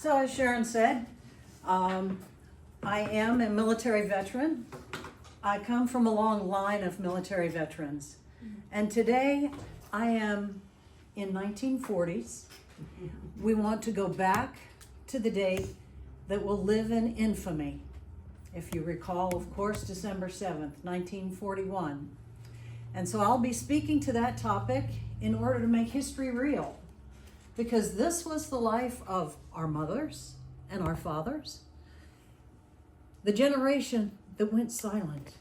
So as Sharon said, I am a military veteran. I come from a long line of military veterans. And today I am in 1940s. We want to go back to the date that will live in infamy. If you recall, of course, December 7th, 1941. And so I'll be speaking to that topic in order to make history real. Because this was the life of our mothers and our fathers. The generation that went silent.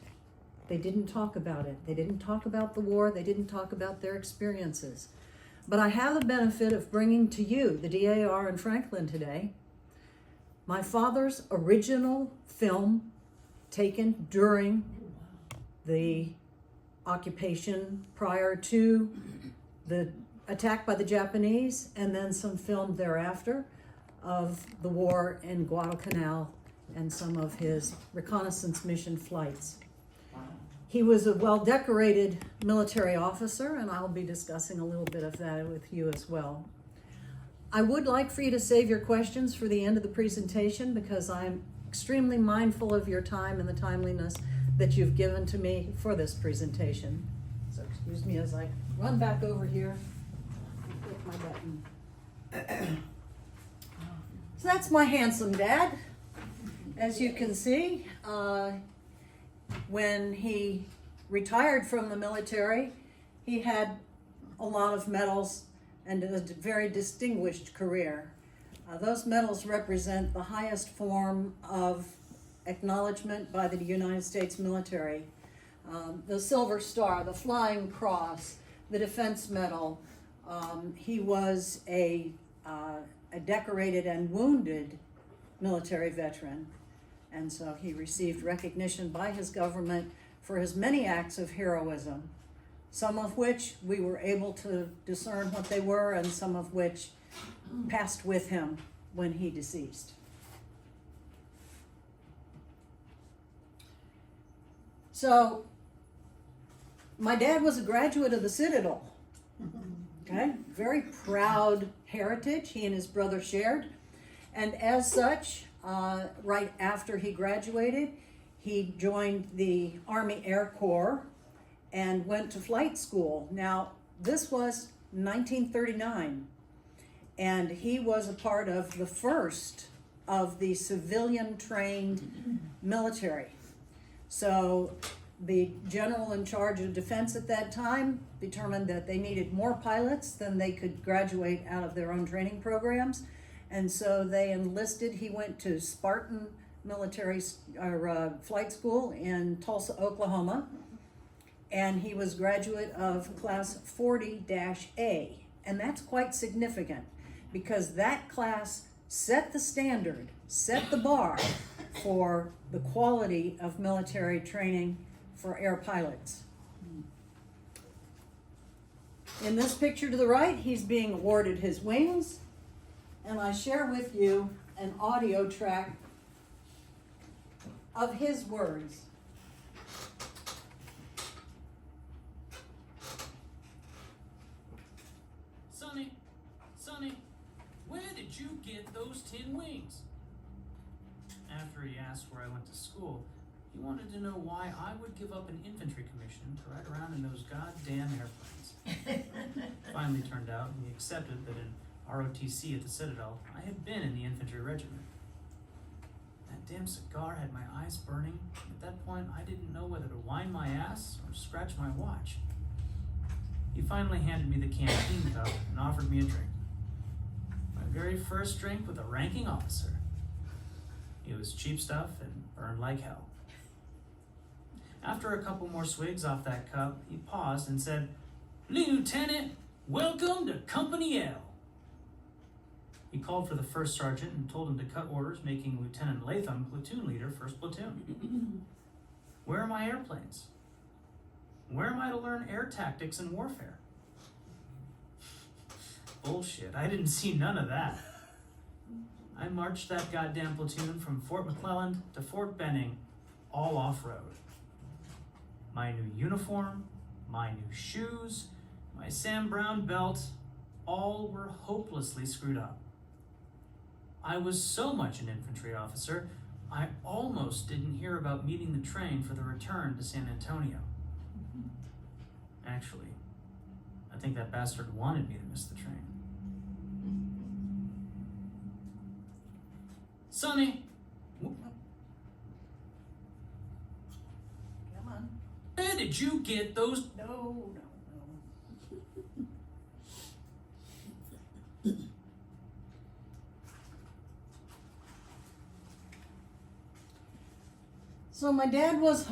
They didn't talk about it. They didn't talk about the war. They didn't talk about their experiences. But I have the benefit of bringing to you, the DAR in Franklin today, my father's original film taken during the occupation prior to the attack by the Japanese, and then some film thereafter of the war in Guadal and some of his reconnaissance mission flights. He was a well-decorated military officer, and I'll be discussing a little bit of that with you as well. I would like for you to save your questions for the end of the presentation because I'm extremely mindful of your time and the timeliness that you've given to me for this presentation. So excuse me as I run back over here and click my button. So that's my handsome dad. As you can see, when he retired from the military, he had a lot of medals and a very distinguished career. Those medals represent the highest form of acknowledgement by the United States military. The Silver Star, the Flying Cross, the Defense Medal. He was a decorated and wounded military veteran. And so he received recognition by his government for his many acts of heroism, some of which we were able to discern what they were, and some of which passed with him when he deceased. So, my dad was a graduate of the Citadel. Okay, very proud heritage he and his brother shared. And as such, right after he graduated, he joined the Army Air Corps and went to flight school. Now, this was 1939, and he was a part of the first of the civilian-trained military. So the general in charge of defense at that time determined that they needed more pilots than they could graduate out of their own training programs. And so they enlisted. He went to Spartan military flight school in Tulsa, Oklahoma, and he was graduate of class 40-A. And that's quite significant because that class set the standard, set the bar for the quality of military training for air pilots. In this picture to the right, he's being awarded his wings. And I share with you an audio track of his words. Sonny, where did you get those tin wings? After he asked where I went to school, he wanted to know why I would give up an infantry commission to ride around in those goddamn airplanes. Finally turned out he accepted that in ROTC at the Citadel, I had been in the infantry regiment. That damn cigar had my eyes burning. At that point, I didn't know whether to wind my ass or scratch my watch. He finally handed me the canteen cup and offered me a drink. My very first drink with a ranking officer. It was cheap stuff and burned like hell. After a couple more swigs off that cup, he paused and said, "Lieutenant, welcome to Company L." He called for the first sergeant and told him to cut orders, making Lieutenant Latham platoon leader, first platoon. Where are my airplanes? Where am I to learn air tactics and warfare? Bullshit, I didn't see none of that. I marched that goddamn platoon from Fort McClellan to Fort Benning, all off-road. My new uniform, my new shoes, my Sam Brown belt, all were hopelessly screwed up. I was so much an infantry officer, I almost didn't hear about meeting the train for the return to San Antonio. Actually, I think that bastard wanted me to miss the train. Sonny, Come on. where did you get those? No. So my dad was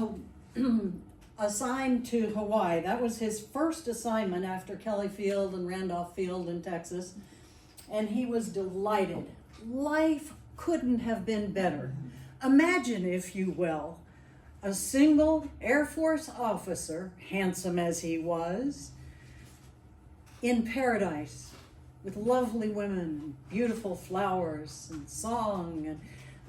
assigned to Hawaii. That was his first assignment after Kelly Field and Randolph Field in Texas. And he was delighted. Life couldn't have been better. Imagine, if you will, a single Air Force officer, handsome as he was, in paradise with lovely women, beautiful flowers and song. And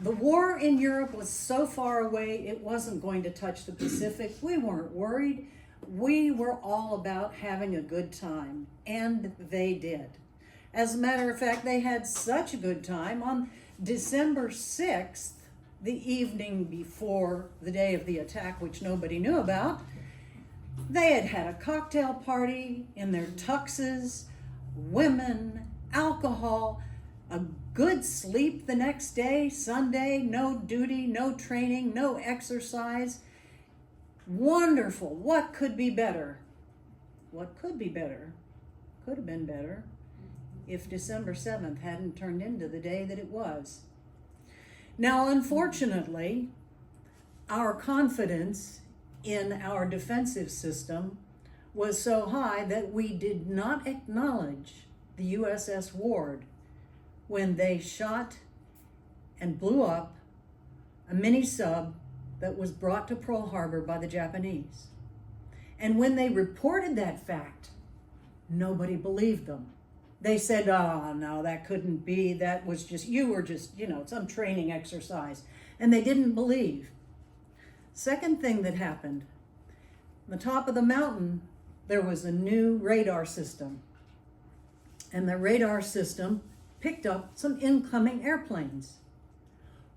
the war in Europe was so far away, it wasn't going to touch the Pacific. We weren't worried. We were all about having a good time, and they did. As a matter of fact, they had such a good time on December 6th, the evening before the day of the attack, which nobody knew about. They had had a cocktail party in their tuxes, women, alcohol, a good sleep the next day, Sunday, no duty, no training, no exercise. Wonderful. What could be better? What could be better? Could have been better if December 7th hadn't turned into the day that it was. Now, unfortunately, our confidence in our defensive system was so high that we did not acknowledge the USS Ward when they shot and blew up a mini sub that was brought to Pearl Harbor by the Japanese. And when they reported that fact, nobody believed them. They said, oh, no, that couldn't be. That was just, you were just, some training exercise. And they didn't believe. Second thing that happened, on the top of the mountain, there was a new radar system. And the radar system picked up some incoming airplanes.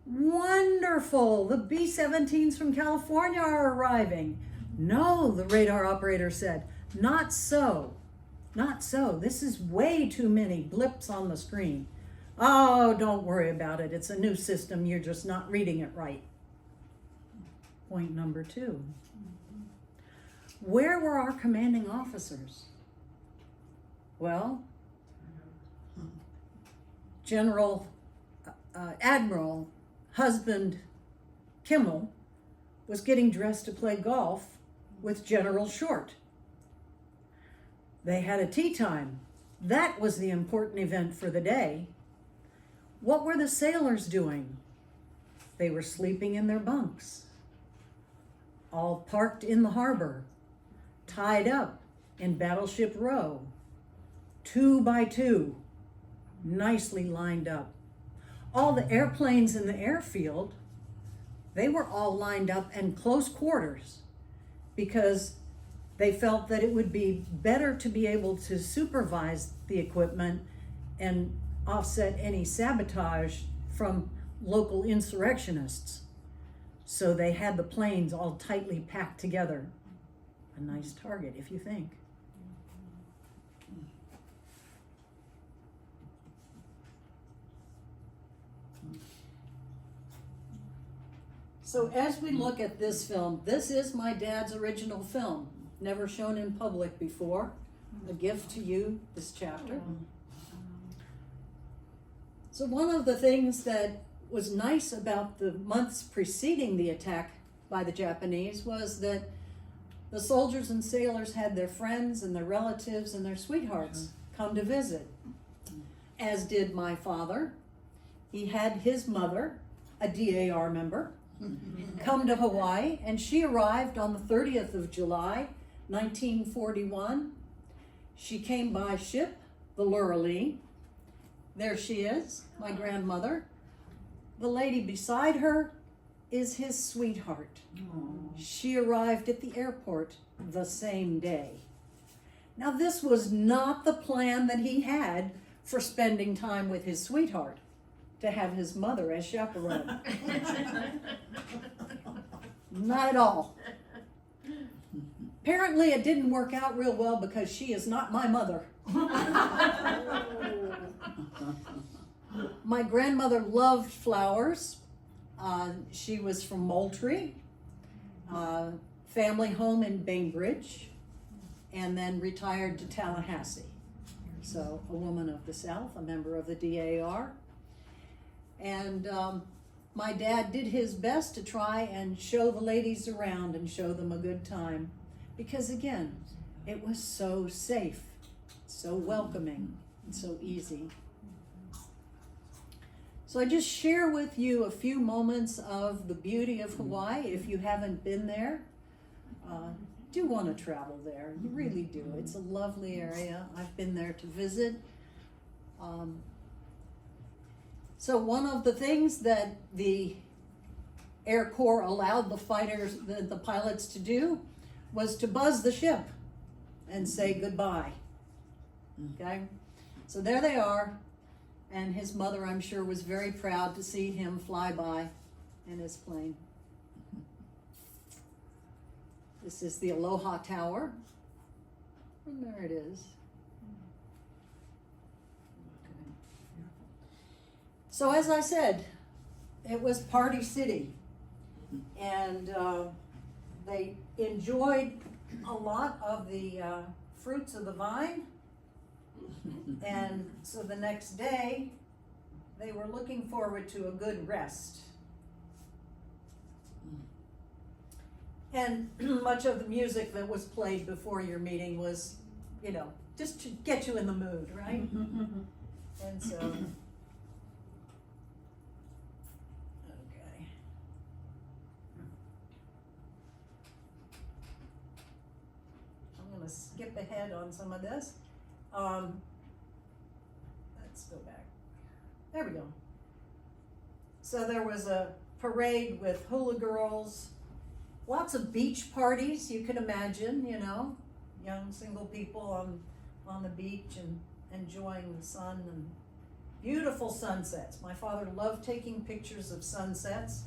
Wonderful, the B-17s from California are arriving. No, the radar operator said, not so. Not so. This is way too many blips on the screen. Oh, don't worry about it. It's a new system. You're just not reading it right. Point number 2. Where were our commanding officers? Well, Admiral Husband Kimmel was getting dressed to play golf with General Short. They had a tea time. That was the important event for the day. What were the sailors doing? They were sleeping in their bunks, all parked in the harbor, tied up in Battleship Row, 2 by 2, nicely lined up. All the airplanes in the airfield, they were all lined up in close quarters because they felt that it would be better to be able to supervise the equipment and offset any sabotage from local insurrectionists. So they had the planes all tightly packed together. A nice target, if you think. So as we look at this film, this is my dad's original film, never shown in public before. A gift to you, this chapter. So one of the things that was nice about the months preceding the attack by the Japanese was that the soldiers and sailors had their friends and their relatives and their sweethearts come to visit, as did my father. He had his mother, a DAR member, come to Hawaii, and she arrived on the 30th of July, 1941. She came by ship, the Lurlee. There she is, my grandmother. The lady beside her is his sweetheart. She arrived at the airport the same day. Now, this was not the plan that he had for spending time with his sweetheart, to have his mother as chaperone. Not at all. Apparently it didn't work out real well because she is not my mother. My grandmother loved flowers. She was from Moultrie, family home in Bainbridge, and then retired to Tallahassee. So a woman of the South, a member of the DAR. And my dad did his best to try and show the ladies around and show them a good time. Because again, it was so safe, so welcoming, and so easy. So I just share with you a few moments of the beauty of Hawaii. If you haven't been there, do want to travel there. You really do. It's a lovely area. I've been there to visit. So one of the things that the Air Corps allowed the fighters, the pilots to do was to buzz the ship and say goodbye. Okay? So there they are. And his mother, I'm sure, was very proud to see him fly by in his plane. This is the Aloha Tower. And there it is. Okay. So as I said, it was Party City. And they enjoyed a lot of the fruits of the vine. And so the next day, they were looking forward to a good rest. And much of the music that was played before your meeting was, you know, just to get you in the mood, right? And so, okay. I'm gonna skip ahead on some of this. Let's go back. There we go. So there was a parade with hula girls, lots of beach parties, you can imagine, you know, young single people on the beach and enjoying the sun and beautiful sunsets. My father loved taking pictures of sunsets.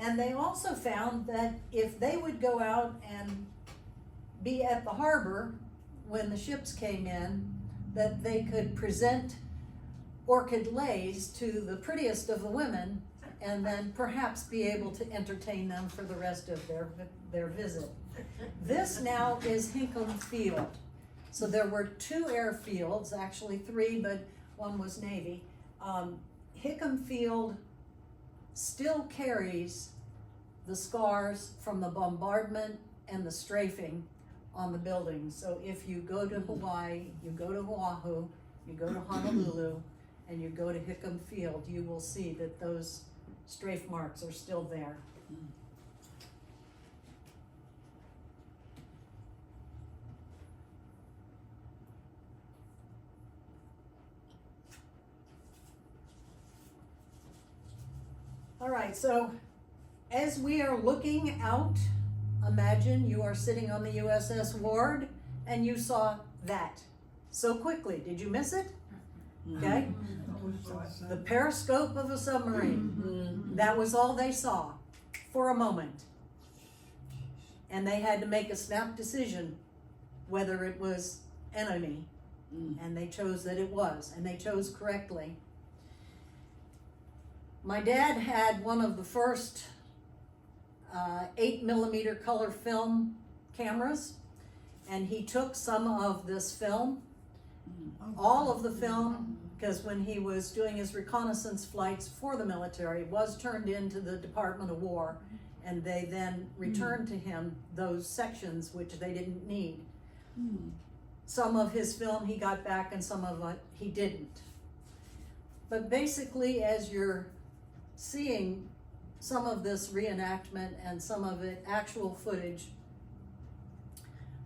And they also found that if they would go out and be at the harbor when the ships came in, that they could present orchid leis to the prettiest of the women and then perhaps be able to entertain them for the rest of their visit. This now is Hinckley Field. So there were 2 airfields, actually 3, but one was Navy. Hinckley Field still carries the scars from the bombardment and the strafing on the buildings. So if you go to Hawaii, you go to Oahu, you go to Honolulu, and you go to Hinckley Field, you will see that those strafe marks are still there. All right, so as we are looking out, imagine you are sitting on the USS Ward and you saw that so quickly. Did you miss it? Okay. The periscope of a submarine. That was all they saw for a moment. And they had to make a snap decision whether it was enemy. And they chose that it was, and they chose correctly. My dad had one of the first 8mm color film cameras, and he took some of this film, all of the film, because when he was doing his reconnaissance flights for the military, was turned into the Department of War, and they then returned to him those sections which they didn't need. Some of his film he got back and some of it he didn't. But basically, as you're seeing some of this reenactment and some of it actual footage,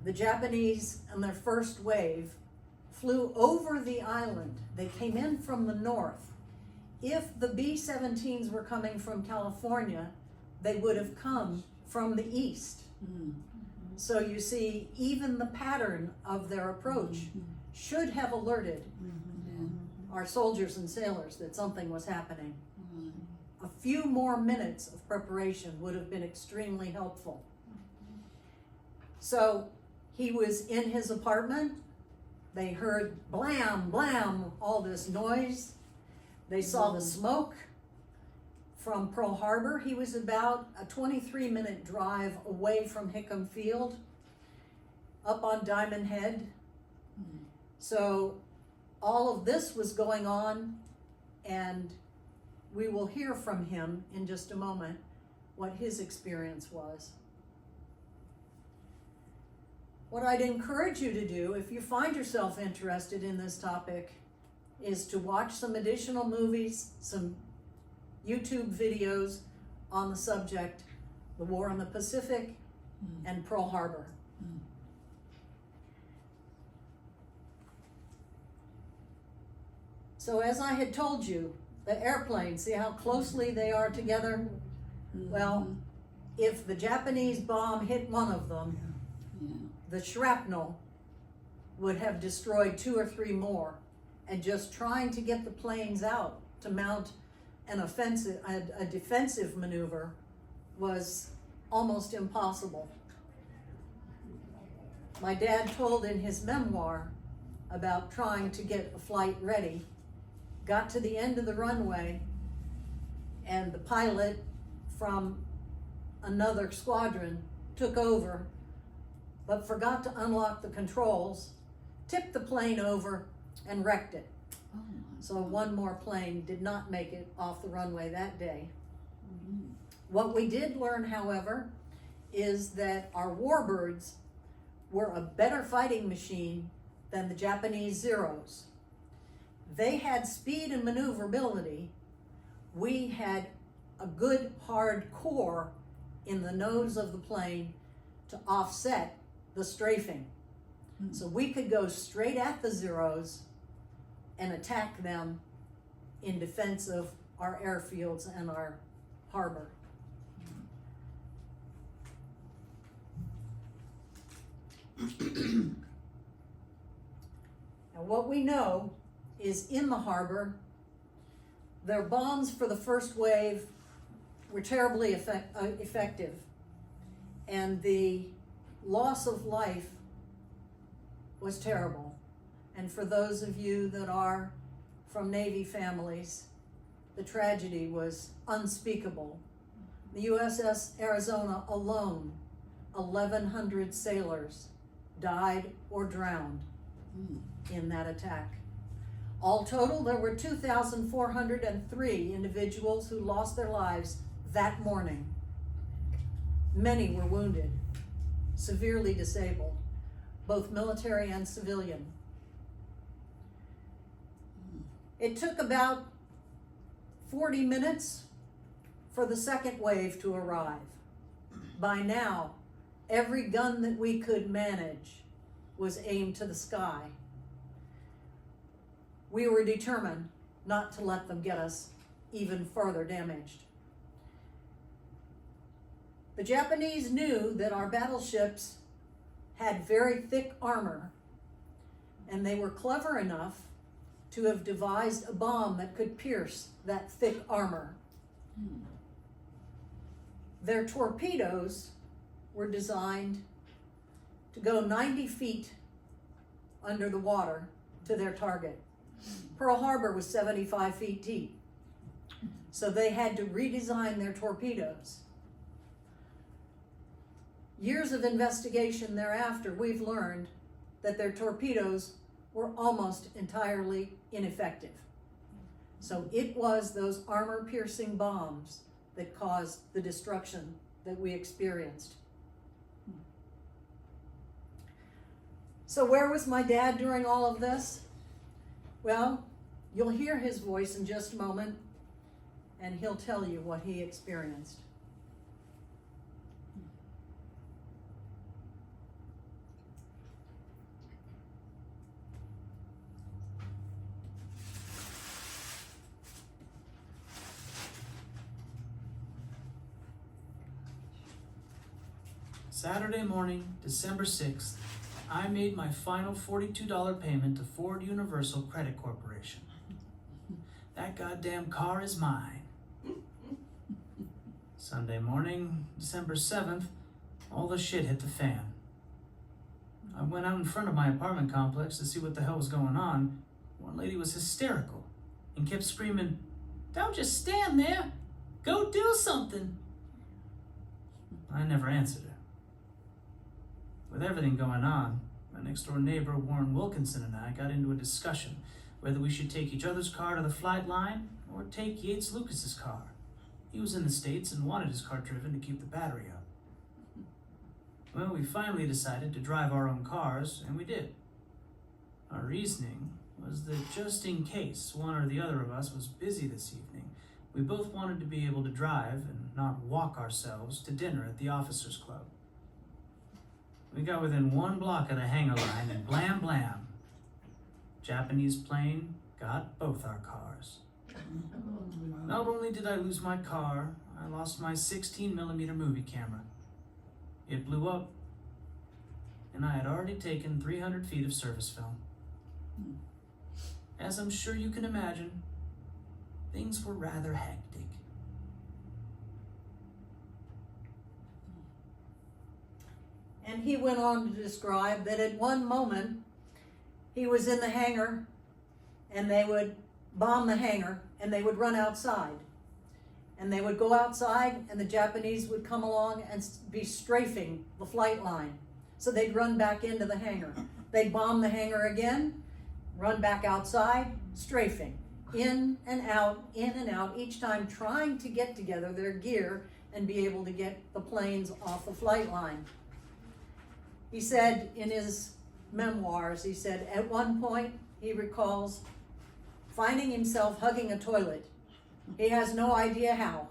the Japanese in their first wave flew over the island. They came in from the north. If the B-17s were coming from California, they would have come from the east. So you see, even the pattern of their approach should have alerted our soldiers and sailors that something was happening. A few more minutes of preparation would have been extremely helpful. So he was in his apartment. They heard blam, blam, all this noise. They saw the smoke from Pearl Harbor. He was about a 23-minute drive away from Hickam Field, up on Diamond Head. So all of this was going on, and we will hear from him in just a moment what his experience was. What I'd encourage you to do, if you find yourself interested in this topic, is to watch some additional movies, some YouTube videos on the subject, the War in the Pacific and Pearl Harbor. So as I had told you, the airplanes, see how closely they are together? Well, if the Japanese bomb hit one of them, the shrapnel would have destroyed 2 or 3 more. And just trying to get the planes out to mount an offensive, a defensive maneuver was almost impossible. My dad told in his memoir about trying to get a flight ready, got to the end of the runway, and the pilot from another squadron took over, but forgot to unlock the controls, tipped the plane over, and wrecked it. So one more plane did not make it off the runway that day. What we did learn, however, is that our warbirds were a better fighting machine than the Japanese Zeros. They had speed and maneuverability. We had a good hard core in the nose of the plane to offset the strafing. So we could go straight at the Zeros and attack them in defense of our airfields and our harbor. Now what we know is in the harbor, their bombs for the first wave were terribly effective, and the loss of life was terrible. And for those of you that are from Navy families, the tragedy was unspeakable. The USS Arizona alone, 1,100 sailors died or drowned in that attack. All total, there were 2,403 individuals who lost their lives that morning. Many were wounded, severely disabled, both military and civilian. It took about 40 minutes for the second wave to arrive. By now, every gun that we could manage was aimed to the sky. We were determined not to let them get us even further damaged. The Japanese knew that our battleships had very thick armor, and they were clever enough to have devised a bomb that could pierce that thick armor. Their torpedoes were designed to go 90 feet under the water to their target. Pearl Harbor was 75 feet deep, so they had to redesign their torpedoes. Years of investigation thereafter, we've learned that their torpedoes were almost entirely ineffective. So it was those armor-piercing bombs that caused the destruction that we experienced. So where was my dad during all of this? Well, you'll hear his voice in just a moment, and he'll tell you what he experienced. Saturday morning, December 6th, I made my final $42 payment to Ford Universal Credit Corporation. That goddamn car is mine. Sunday morning, December 7th, all the shit hit the fan. I went out in front of my apartment complex to see what the hell was going on. One lady was hysterical and kept screaming, "Don't just stand there! Go do something!" I never answered her. With everything going on, my next door neighbor Warren Wilkinson and I got into a discussion whether we should take each other's car to the flight line or take Yates Lucas's car. He was in the States and wanted his car driven to keep the battery up. Well, we finally decided to drive our own cars, and we did. Our reasoning was that just in case one or the other of us was busy this evening, we both wanted to be able to drive and not walk ourselves to dinner at the Officers Club. We got within 1 block of the hangar line, and blam blam, Japanese plane got both our cars. Not only did I lose my car, I lost my 16mm movie camera. It blew up, and I had already taken 300 feet of service film. As I'm sure you can imagine, things were rather hectic. And he went on to describe that at one moment he was in the hangar and they would bomb the hangar and they would run outside. And they would go outside and the Japanese would come along and be strafing the flight line. So they'd run back into the hangar. They'd bomb the hangar again, run back outside, strafing. In and out, each time trying to get together their gear and be able to get the planes off the flight line. He said in his memoirs, he said at one point he recalls finding himself hugging a toilet. He has no idea how.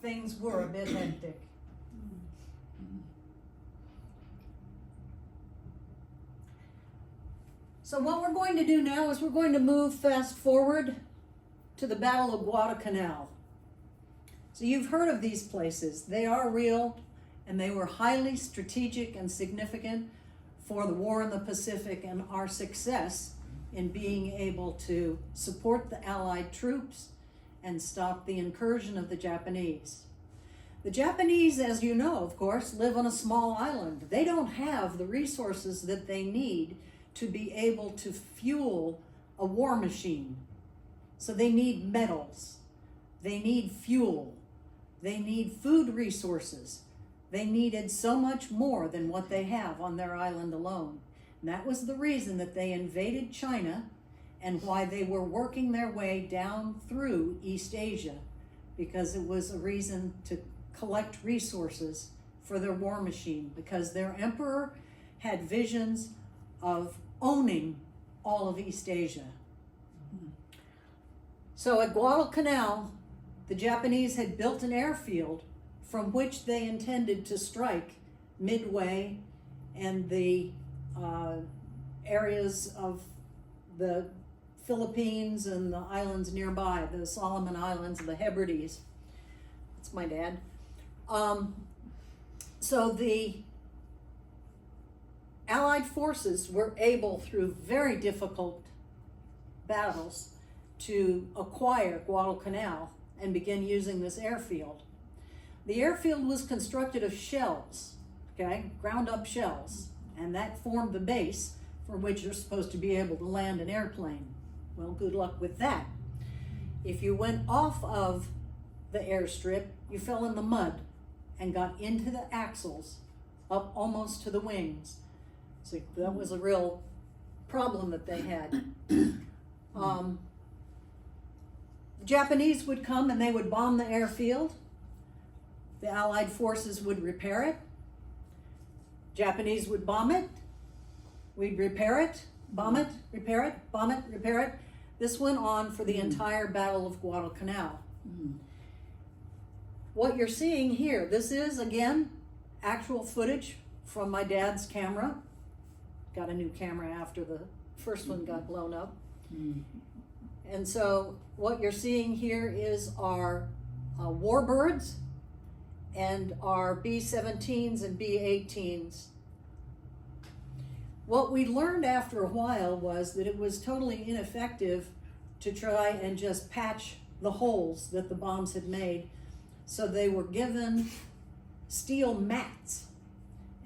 Things were a bit hectic. So what we're going to do now is we're going to move fast forward to the Battle of Guadal. So you've heard of these places. They are real, and they were highly strategic and significant for the war in the Pacific and our success in being able to support the Allied troops and stop the incursion of the Japanese. The Japanese, as you know, of course, live on a small island. They don't have the resources that they need to be able to fuel a war machine. So they need metals, they need fuel, they need food resources. They needed so much more than what they have on their island alone. And that was the reason that they invaded China and why they were working their way down through East Asia, because it was a reason to collect resources for their war machine, because their emperor had visions of owning all of East Asia. So at Guadalcanal, the Japanese had built an airfield from which they intended to strike Midway and the areas of the Philippines and the islands nearby, the Solomon Islands, the Hebrides. That's my dad. So the Allied forces were able, through very difficult battles, to acquire Guadalcanal and begin using this airfield. The airfield was constructed of shells, okay, ground up shells, and that formed the base for which you're supposed to be able to land an airplane. Well, good luck with that. If you went off of the airstrip, you fell in the mud and got into the axles up almost to the wings. So that was a real problem that they had. The Japanese would come and they would bomb the airfield. The Allied forces would repair it. Japanese would bomb it. We'd repair it, bomb it, repair it, bomb it, repair it. This went on for the entire Battle of Guadalcanal. What you're seeing here, this is, again, actual footage from my dad's camera. Got a new camera after the first one got blown up. And so what you're seeing here is our warbirds and our B-17s and B-18s. What we learned after a while was that it was totally ineffective to try and just patch the holes that the bombs had made. So they were given steel mats,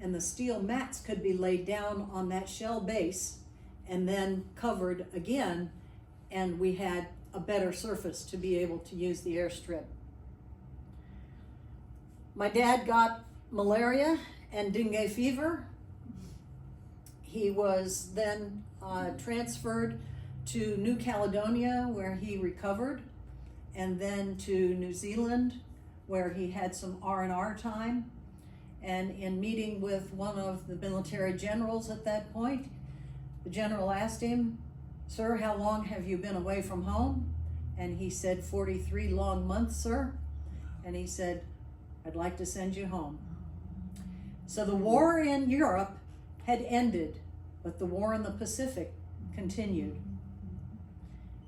and the steel mats could be laid down on that shell base and then covered again, and we had a better surface to be able to use the airstrip. My dad got malaria and dengue fever. He was then transferred to New Caledonia, where he recovered, and then to New Zealand, where he had some R&R time. And in meeting with one of the military generals at that point, the general asked him, "Sir, how long have you been away from home?" And he said, 43 long months, sir. And he said, "I'd like to send you home." So the war in Europe had ended, but the war in the Pacific continued.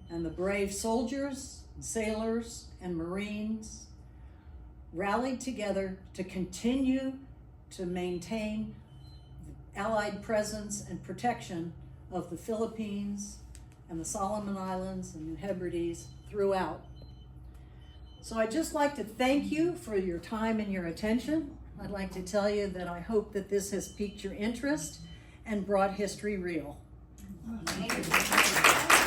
And the brave soldiers, sailors, and Marines rallied together to continue to maintain the Allied presence and protection of the Philippines and the Solomon Islands and New Hebrides throughout. So I'd just like to thank you for your time and your attention. I'd like to tell you that I hope that this has piqued your interest and brought history real. Thank you.